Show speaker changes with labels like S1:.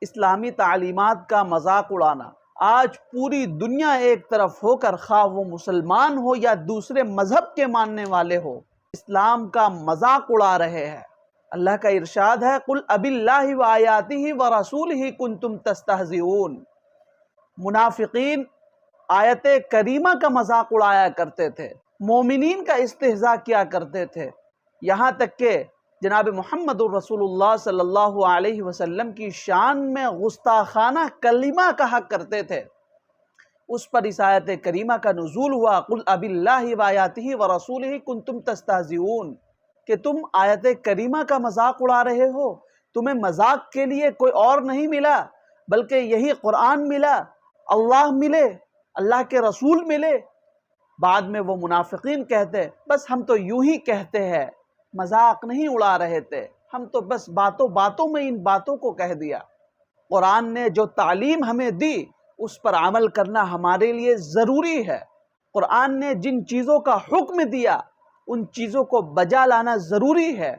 S1: اسلامی تعلیمات کا مذاق اڑانا۔ آج پوری دنیا ایک طرف ہو کر، خواہ وہ مسلمان ہو یا دوسرے مذہب کے ماننے والے ہو، اسلام کا مذاق اڑا رہے ہیں۔ اللہ کا ارشاد ہے قُلْ أَبِاللَّهِ وَآيَاتِهِ وَرَسُولِهِ كُنْتُمْ تَسْتَهْزِئُونَ۔ منافقین آیت کریمہ کا مذاق اڑایا کرتے تھے، مومنین کا استہزاء کیا کرتے تھے، یہاں تک کہ جناب محمد الرسول اللہ صلی اللہ علیہ وسلم کی شان میں گستاخانہ کلمہ کہا کرتے تھے۔ اس پر اس آیت کریمہ کا نزول ہوا قُلْ أَبِاللَّهِ وَآيَاتِهِ وَرَسُولِهِ كُنْتُمْ تَسْتَهْزِئُونَ، کہ تم آیت کریمہ کا مذاق اڑا رہے ہو، تمہیں مذاق کے لیے کوئی اور نہیں ملا بلکہ یہی قرآن ملا، اللہ ملے، اللہ کے رسول ملے۔ بعد میں وہ منافقین کہتے بس ہم تو یوں ہی کہتے ہیں، مذاق نہیں اڑا رہے تھے، ہم تو بس باتوں باتوں میں ان باتوں کو کہہ دیا۔ قرآن نے جو تعلیم ہمیں دی اس پر عمل کرنا ہمارے لیے ضروری ہے۔ قرآن نے جن چیزوں کا حکم دیا ان چیزوں کو بجا لانا ضروری ہے۔